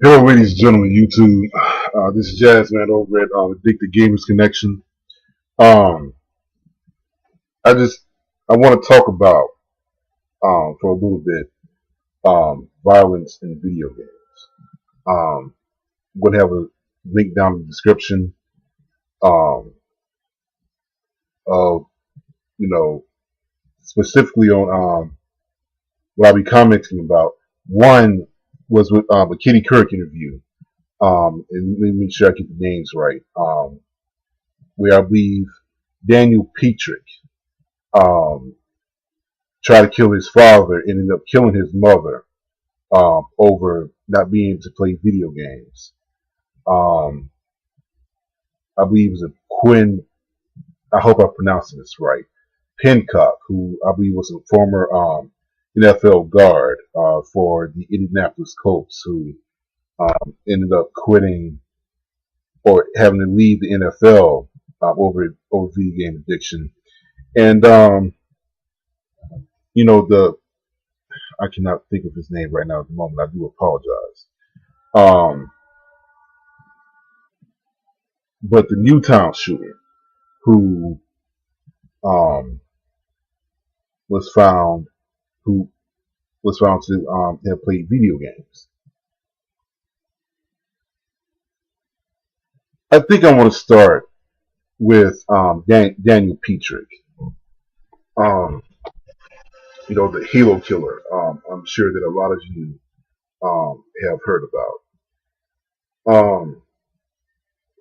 Hello, ladies and gentlemen, YouTube. This is Jazzman over at Addicted Gamers Connection. Um, I want to talk about for a little bit violence in video games. I'm going to have a link down in the description um, of specifically on what I'll be commenting about. One was with a Kitty Kirk interview, and let me make sure I get the names right. Where I believe Daniel Petrick um, tried to kill his father, and ended up killing his mother over not being able to play video games. Um, I believe it was a Quinn. I hope I'm pronouncing this right. Pincock, who I believe was a former NFL guard for the Indianapolis Colts, who ended up quitting or having to leave the NFL over video game addiction. And the I cannot think of his name right now at the moment. I do apologize. Um, but the Newtown shooter, who um, was found, who was found to have played video games. I think I want to start with Daniel Petrick. Um, the Halo killer. I'm sure that a lot of you have heard about.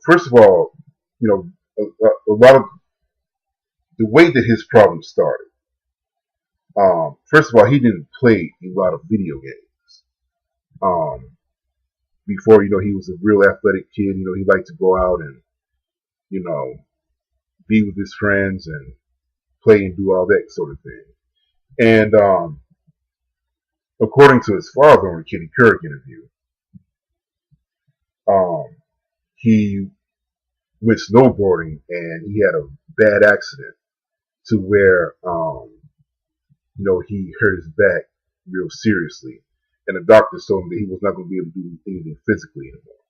First of all, a lot of the way that his problem started. First of all, he didn't play a lot of video games. Before, he was a real athletic kid. He liked to go out and, you know, be with his friends and play and do all that sort of thing. And according to his father on the Kitty Kirk interview, um, he went snowboarding and he had a bad accident to where, he hurt his back real seriously. And the doctor told him that he was not going to be able to do anything physically anymore.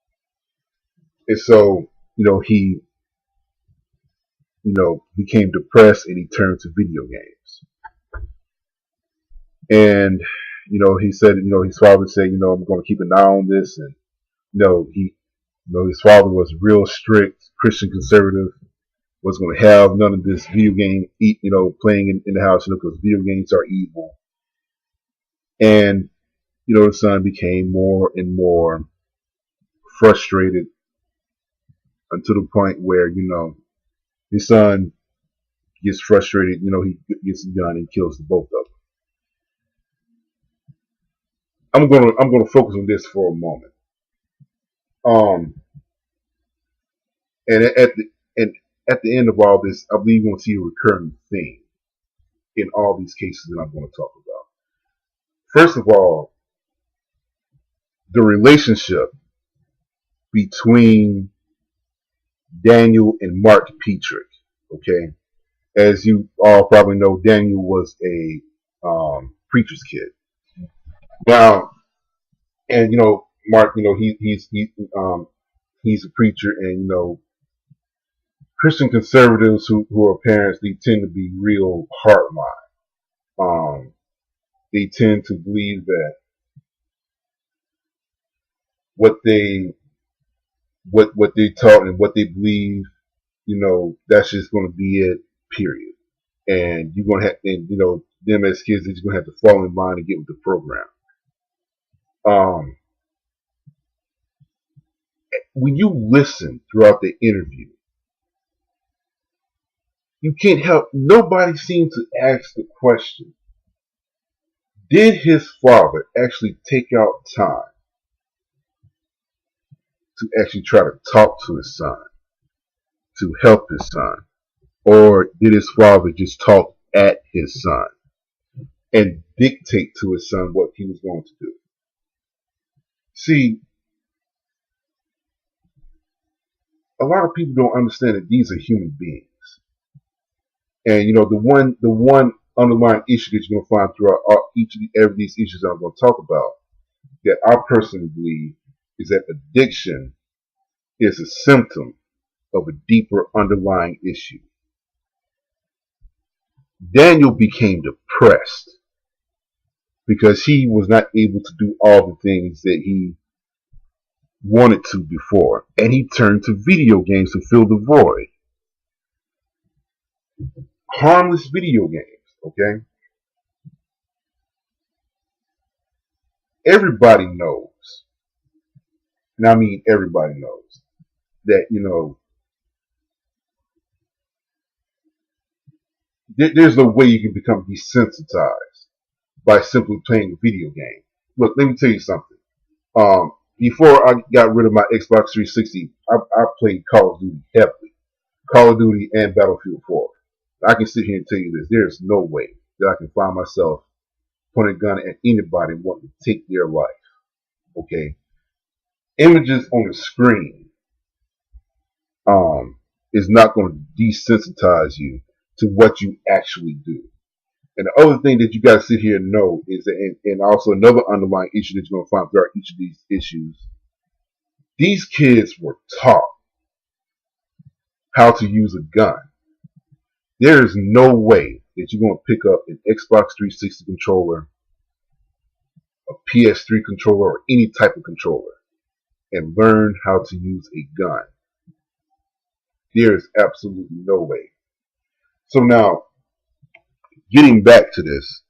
And so, he, became depressed and he turned to video games. And, he said, his father said, I'm going to keep an eye on this. And, his father was real strict, Christian conservative, was going to have none of this video game, playing in the house, because video games are evil. And, the son became more and more frustrated until the point where, his son gets frustrated, he gets a gun and kills the both of them. I'm gonna focus on this for a moment. And at the end of all this, I believe you're going to see a recurring theme in all these cases that I'm going to talk about. First of all, the relationship between Daniel and Mark Petrick. Okay, as you all probably know, Daniel was a preacher's kid. Now, and Mark, he's a preacher, and Christian conservatives who are parents, they tend to be real hardline. They tend to believe that what they taught and what they believe, that's just going to be it. Period. And you're going to have, and them as kids, they're just going to have to fall in line and get with the program. When you listen throughout the interview, you can't help. Nobody seems to ask the question: did his father actually take out time to actually try to talk to his son, to help his son? Or did his father just talk at his son and dictate to his son what he was going to do? See, a lot of people don't understand that these are human beings. And the one underlying issue that you're going to find throughout each of these issues I'm going to talk about, that I personally believe is that addiction is a symptom of a deeper underlying issue. Daniel became depressed because he was not able to do all the things that he wanted to before, and he turned to video games to fill the void. Harmless video games, okay? Everybody knows, and I mean everybody knows, that, there's no way you can become desensitized by simply playing a video game. Look, let me tell you something. Before I got rid of my Xbox 360, I played Call of Duty heavily. Call of Duty and Battlefield 4. I can sit here and tell you this. There's no way that I can find myself pointing a gun at anybody wanting to take their life. Okay? Images on the screen is not going to desensitize you to what you actually do. And the other thing that you got to sit here and know is that, and also another underlying issue that you're going to find throughout each of these issues, these kids were taught how to use a gun. There is no way that you're going to pick up an Xbox 360 controller, a PS3 controller, or any type of controller and learn how to use a gun. There is absolutely no way. So now, getting back to this,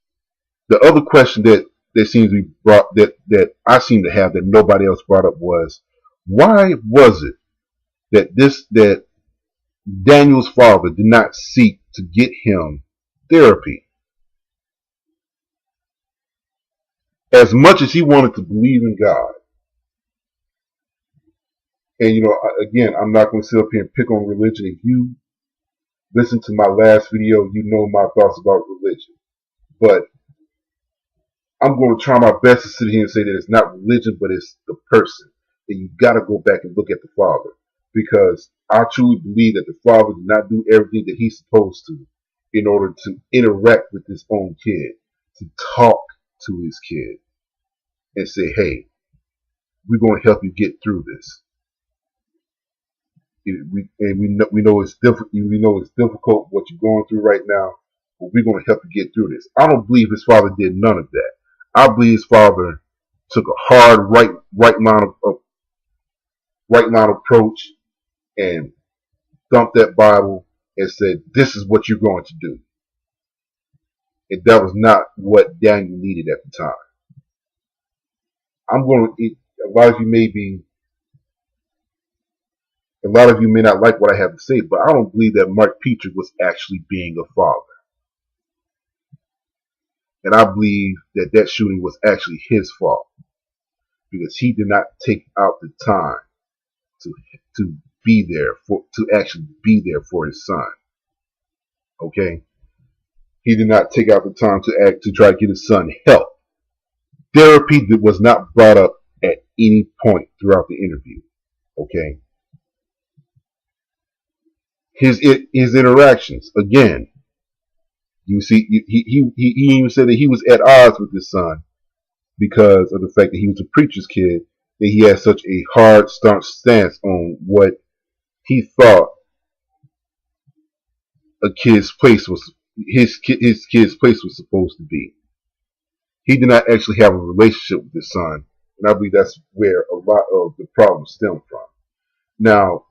the other question that seems to be brought, that I seem to have that nobody else brought up, was, why was it that Daniel's father did not seek to get him therapy? As much as he wanted to believe in God, and again, I'm not going to sit up here and pick on religion. If you listen to my last video, you know my thoughts about religion. But I'm going to try my best to sit here and say that it's not religion, but it's the person. And you got to go back and look at the father, because I truly believe that the father did not do everything that he's supposed to in order to interact with his own kid, to talk to his kid and say, hey, we're going to help you get through this. We know it's difficult. We know it's difficult what you're going through right now, but we're going to help you get through this. I don't believe his father did none of that. I believe his father took a hard right line approach and dumped that Bible and said, "This is what you're going to do." And that was not what Daniel needed at the time. A lot of you may not like what I have to say, but I don't believe that Mark Petrie was actually being a father. And I believe that shooting was actually his fault, because he did not take out the time to be there to actually be there for his son. Okay? He did not take out the time to try to get his son help. Therapy was not brought up at any point throughout the interview. Okay? His interactions, again, you see, he even said that he was at odds with his son because of the fact that he was a preacher's kid, that he had such a hard, staunch stance on what he thought a kid's place was, his kid's place was supposed to be. He did not actually have a relationship with his son, and I believe that's where a lot of the problems stem from. Now,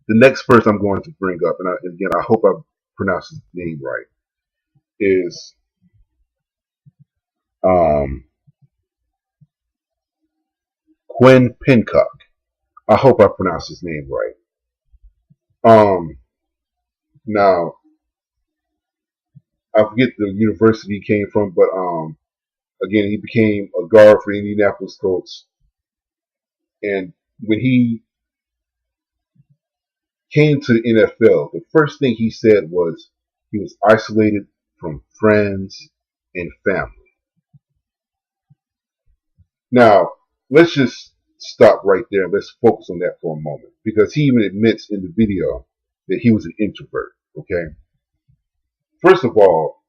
the next person I'm going to bring up, and again, I hope I pronounce his name right, is Quinn Pincock. I hope I pronounced his name right. Now, I forget the university he came from, but again, he became a guard for the Indianapolis Colts. And when he came to the NFL, the first thing he said was he was isolated from friends and family. Now, let's just stop right there and let's focus on that for a moment, because he even admits in the video that he was an introvert. Okay? First of all,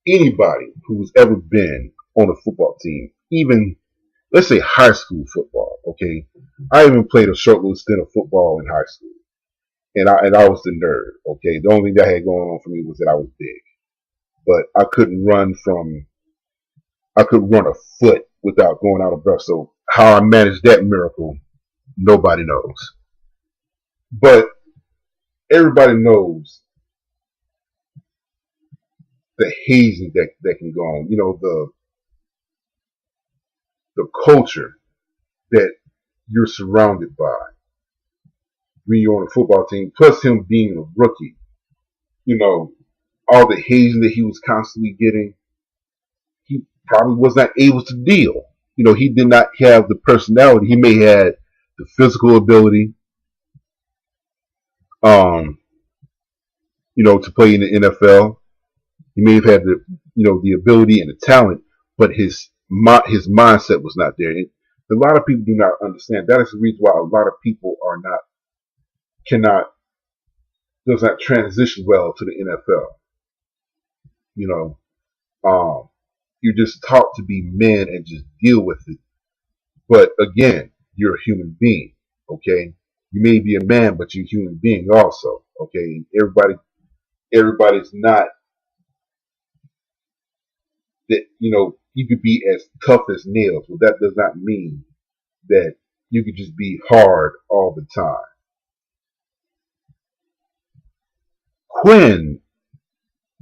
anybody who's ever been on a football team, even let's say high school football. Okay, I even played a short little stint of football in high school, and I was the nerd. Okay, the only thing that had going on for me was that I was big, but I couldn't run a foot without going out of breath. So how I managed that miracle, nobody knows. But everybody knows the hazing that can go on. You know, the culture that you're surrounded by when you're on a football team, plus him being a rookie, you know, all the hazing that he was constantly getting, he probably was not able to deal. You know, he did not have the personality. He may have had the physical ability, um, to play in the NFL. He may have had the ability and the talent, but his mindset was not there. And a lot of people do not understand. That is the reason why a lot of people cannot does not transition well to the NFL. You you're just taught to be men and just deal with it. But again, you're a human being. Okay, you may be a man, but you're a human being also. Okay, everybody's not that. You could be as tough as nails, but that does not mean that you could just be hard all the time. Quinn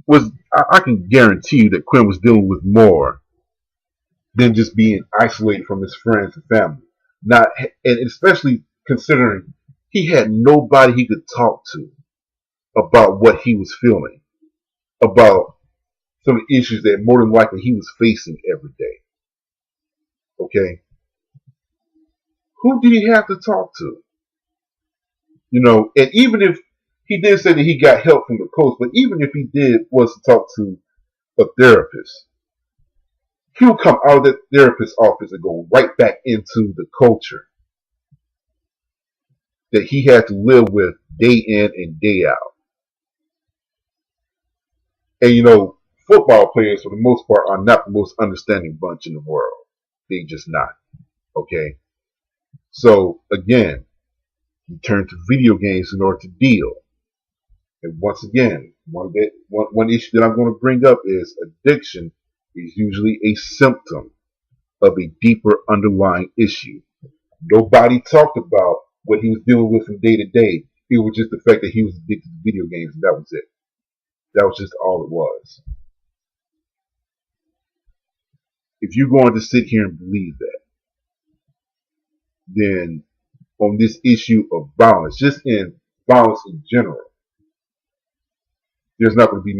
I can guarantee you that Quinn was dealing with more than just being isolated from his friends and family. Not, and especially considering he had nobody he could talk to about what he was feeling, about some of the issues that more than likely he was facing every day. Okay, who did he have to talk to? And even if he did say that he got help from the coach, but even if he did was to talk to a therapist, he would come out of that therapist's office and go right back into the culture that he had to live with day in and day out. And football players for the most part are not the most understanding bunch in the world. They just not. Okay. So again, he turned to video games in order to deal. And once again, one issue that I'm going to bring up is addiction is usually a symptom of a deeper underlying issue. Nobody talked about what he was dealing with from day to day. It was just the fact that he was addicted to video games, and that was it. That was just all it was. If you're going to sit here and believe that, then on this issue of violence, just in violence in general, there's not going to be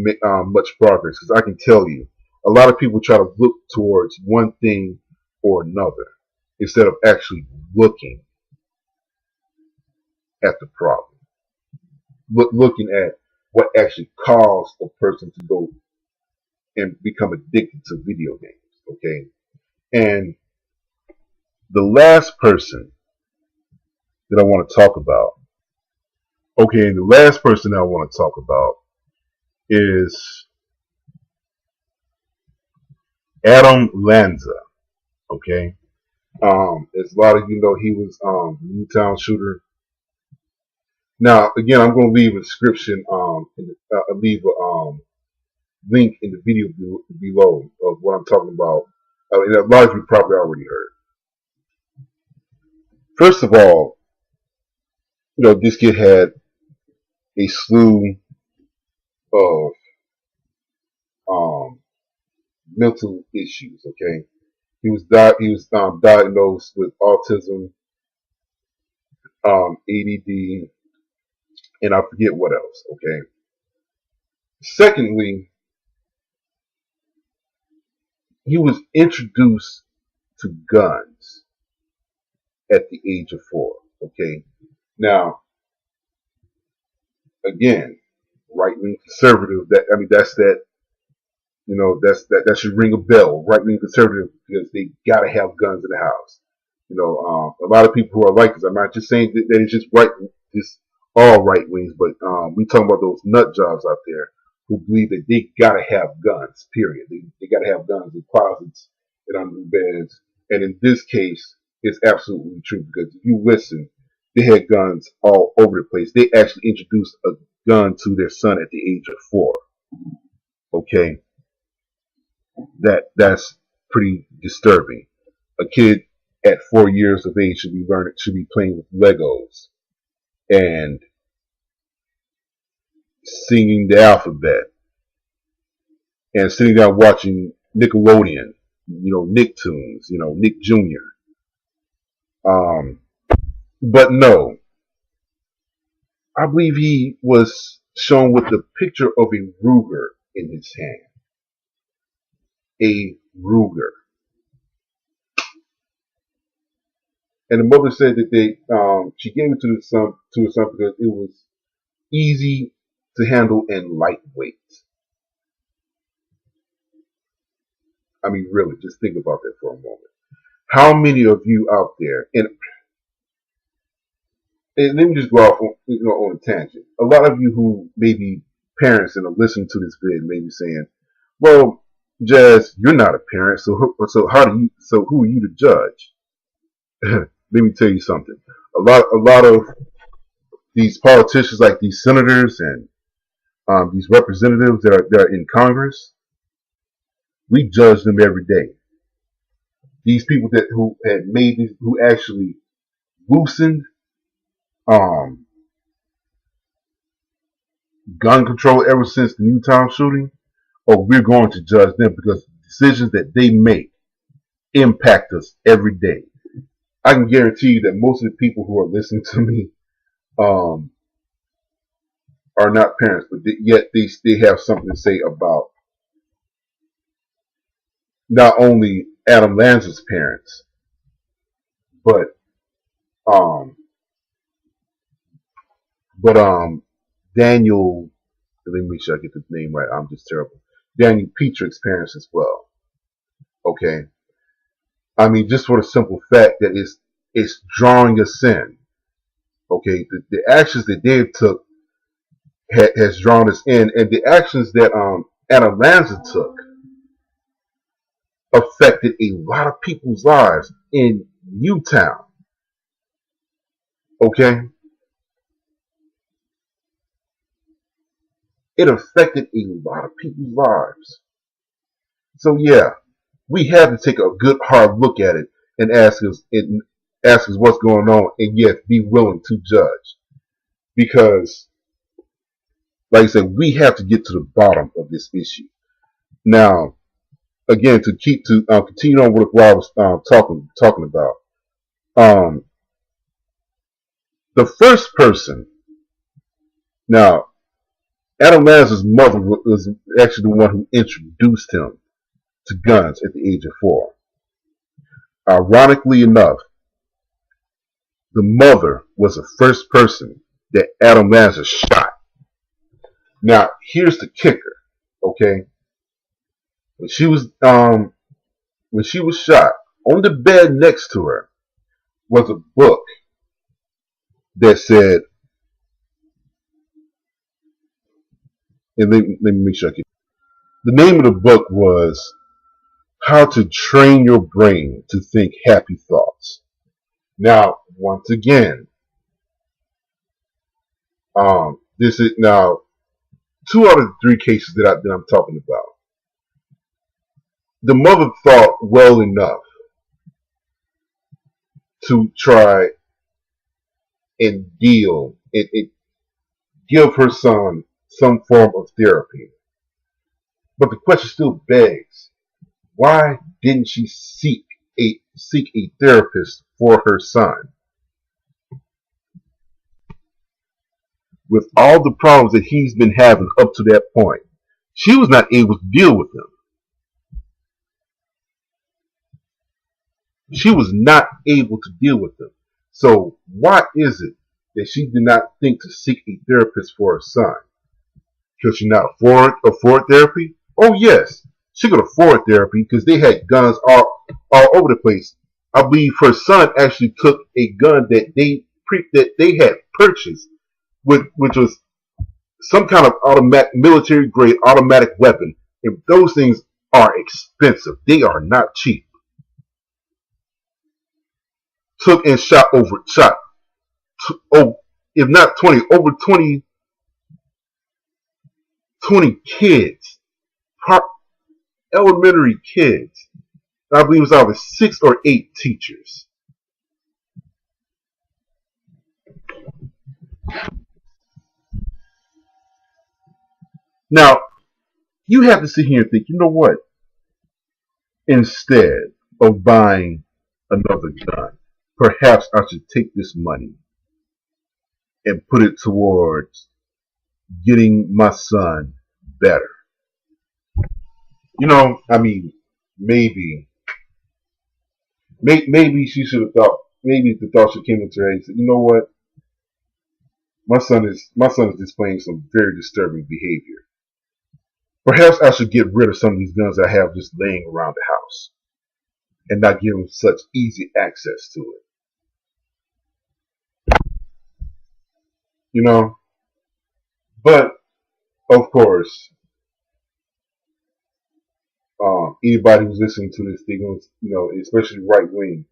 much progress. Because I can tell you, a lot of people try to look towards one thing or another instead of actually looking at the problem, looking at what actually caused a person to go and become addicted to video games. Okay, and the last person that I want to talk about. Okay, the last person that I want to talk about is Adam Lanza. Okay, as a lot of you know, he was the Newtown shooter. Now, again, I'm going to leave a description, leave a link in the video below of what I'm talking about. And a lot of you probably already heard. First of all, this kid had a slew of mental issues. Okay, he was diagnosed with autism, ADD, and I forget what else. Okay. Secondly, he was introduced to guns at the age of 4. Okay. Now, again, right wing conservative. That should ring a bell. Right wing conservative, because they gotta have guns in the house. A lot of people who are like this. I'm not just saying that it's just just all right wings, but we talking about those nut jobs out there who believe that they gotta have guns. Period. They gotta have guns in closets and under beds And in this case, it's absolutely true because if you listen, they had guns all over the place. They actually introduced a gun to their son at the age of 4. Okay, that's pretty disturbing. A kid at 4 years of age should be playing with Legos and singing the alphabet and sitting down watching Nickelodeon, Nicktoons, Nick Jr. But no, I believe he was shown with the picture of a Ruger in his hand. A Ruger. And the mother said that she gave it to her son because it was easy to handle and lightweight. I mean, really, just think about that for a moment. How many of you out there, and let me just go off on a tangent. A lot of you who may be parents and are listening to this vid may be saying, "Well, Jazz, you're not a parent, so who are you to judge?" Let me tell you something. A lot of these politicians, like these senators and these representatives that are in Congress, we judge them every day. These people who actually loosened gun control ever since the Newtown shooting, we're going to judge them because the decisions that they make impact us every day. I can guarantee you that most of the people who are listening to me are not parents, but yet they have something to say about not only Adam Lanza's parents, but Daniel. Let me make sure I get the name right. I'm just terrible. Daniel Petrick's parents as well. Okay. I mean, just for the simple fact that it's drawing us in. Okay, the actions that Dave took has drawn us in, and the actions that Adam Lanza took affected a lot of people's lives in Newtown. Okay, it affected a lot of people's lives. So yeah, we have to take a good hard look at it and ask us what's going on, and yet be willing to judge, because, like I said, we have to get to the bottom of this issue. Now, again, to continue on with what I was talking about. The first person. Now, Adam Lanza's mother was actually the one who introduced him to guns at the age of 4. Ironically enough, the mother was the first person that Adam Lanza shot. Now, here's the kicker, okay? When she was shot, on the bed next to her was a book that said, and let me make sure I get the name of the book was How to Train Your Brain to Think Happy Thoughts. Now, once again, this is now 2 out of the 3 cases that I'm talking about. The mother thought well enough to try and deal and give her son some form of therapy. But the question still begs, why didn't she seek a therapist for her son? With all the problems that he's been having up to that point, she was not able to deal with them. She was not able to deal with them. So why is it that she did not think to seek a therapist for her son? Could she not afford therapy? Oh yes, she could afford therapy because they had guns all over the place. I believe her son actually took a gun that they had purchased, which was some kind of military grade automatic weapon, and those things are expensive. They are not cheap. took and shot, oh, if not 20, over 20 kids, elementary kids. I believe it was either 6 or 8 teachers. Now, you have to sit here and think, you know what? Instead of buying another gun, perhaps I should take this money and put it towards getting my son better. I mean, maybe she should have thought. Maybe the thought should came into her head and said, "You know what? My son is displaying some very disturbing behavior. Perhaps I should get rid of some of these guns I have just laying around the house and not give him such easy access to it." But of course, anybody who's listening to this, they're going to, especially right wing,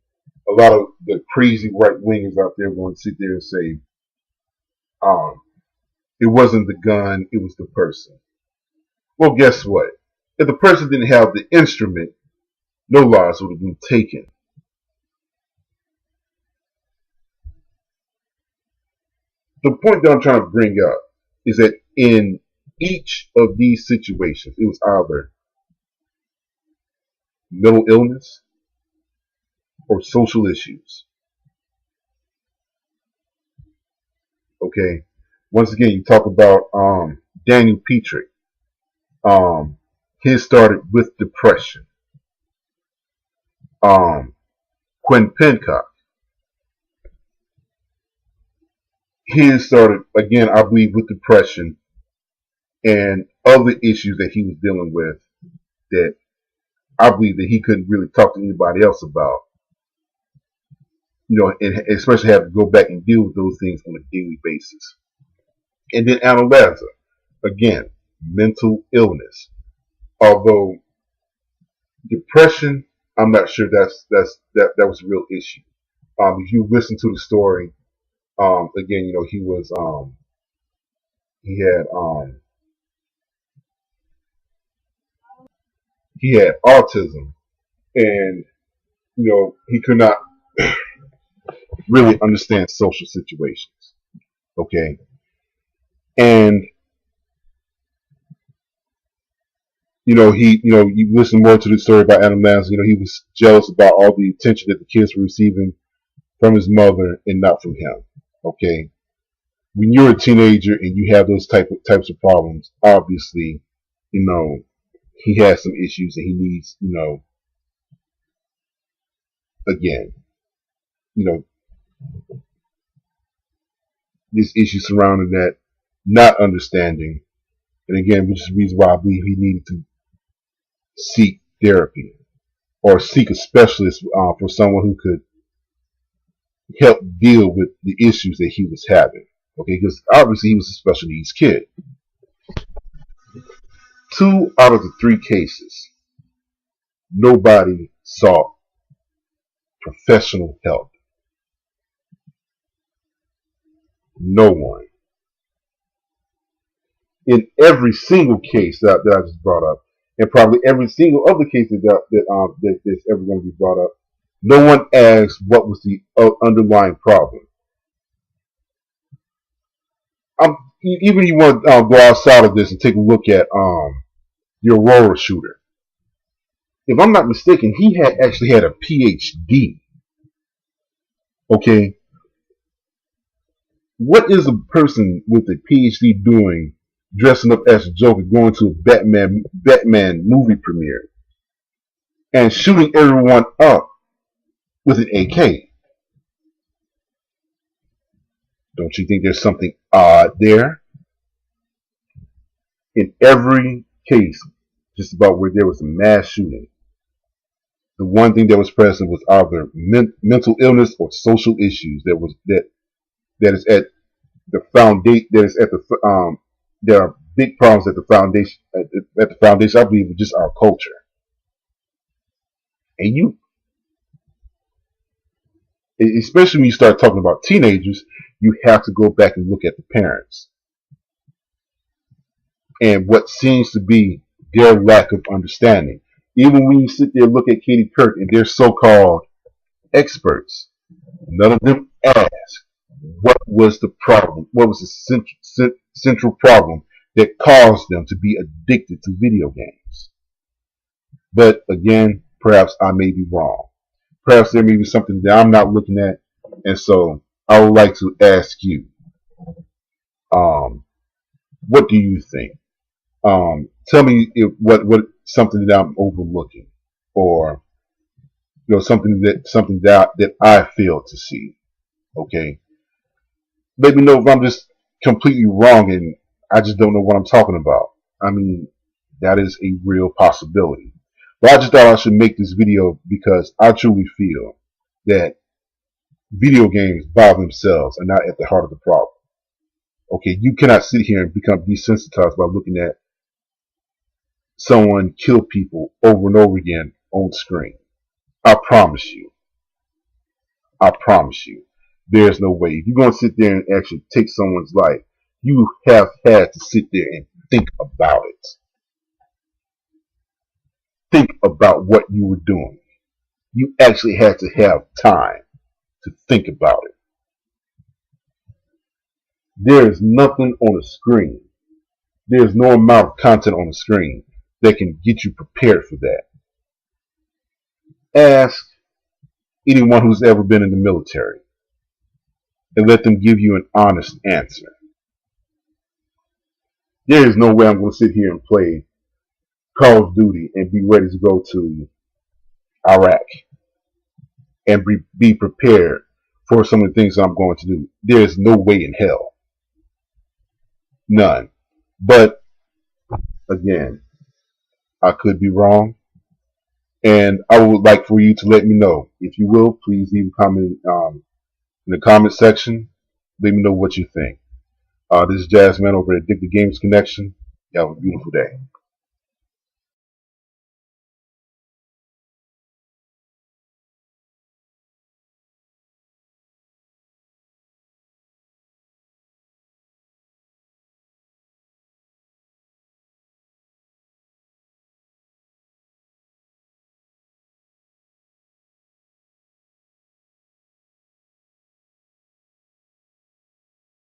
a lot of the crazy right wingers out there going to sit there and say, it wasn't the gun, it was the person. Well, guess what? If the person didn't have the instrument, no lives would have been taken. The point that I'm trying to bring up is that in each of these situations, it was either mental illness or social issues. Okay. Once again, you talk about Daniel Petrick. His started with depression. Quinn Pencock. His started again, I believe, with depression and other issues that he was dealing with that I believe that he couldn't really talk to anybody else about. And especially have to go back and deal with those things on a daily basis. And then Anna Lazar, again, mental illness. Although depression, I'm not sure that was a real issue. If you listen to the story, again, he was he had autism, and he could not really understand social situations. Okay, and you listen more to the story about Adam Lanza. He was jealous about all the attention that the kids were receiving from his mother and not from him. Okay, when you're a teenager and you have those types of problems, obviously, he has some issues and he needs, again, this issue surrounding that, not understanding, and again, which is the reason why I believe he needed to seek therapy or seek a specialist for someone who could help deal with the issues that he was having. Okay, because obviously he was a special needs kid. 2 out of the 3 cases, nobody sought professional help. No one. In every single case that I just brought up, and probably every single other case that's ever going to be brought up, no one asked what was the underlying problem. Even you want to go outside of this and take a look at the Aurora shooter. If I'm not mistaken, he actually had a PhD. Okay, what is a person with a PhD doing, dressing up as a Joker, going to a Batman movie premiere, and shooting everyone up with an AK? Don't you think there's something odd there? In every case, just about where there was a mass shooting, the one thing that was present was either mental illness or social issues that is at the foundation. There are big problems at the foundation. At the foundation, I believe, of just our culture. And especially when you start talking about teenagers, you have to go back and look at the parents and what seems to be their lack of understanding. Even when you sit there and look at Katie Couric and their so-called experts, none of them ask what was the problem, what was the central problem that caused them to be addicted to video games. But again, perhaps I may be wrong. Perhaps there may be something that I'm not looking at, and so I would like to ask you, what do you think? Tell me what something that I'm overlooking, or something that I fail to see. Okay, let me know if I'm just completely wrong and I just don't know what I'm talking about. I mean, that is a real possibility. But I just thought I should make this video because I truly feel that video games by themselves are not at the heart of the problem. Okay, you cannot sit here and become desensitized by looking at someone kill people over and over again on screen. I promise you. I promise you. There's no way. If you're going to sit there and actually take someone's life, you have had to sit there and think about it. Think about what you were doing. You actually had to have time to think about it. There is nothing on a screen. There's no amount of content on the screen that can get you prepared for that. Ask anyone who's ever been in the military and let them give you an honest answer. There is no way I'm going to sit here and play Call of Duty and be ready to go to Iraq and be prepared for some of the things I'm going to do. There is no way in hell. None. But again, I could be wrong, and I would like for you to let me know. If you will, please leave a comment in the comment section. Let me know what you think. This is Jazzman over at Addicted Games Connection. You have a beautiful day.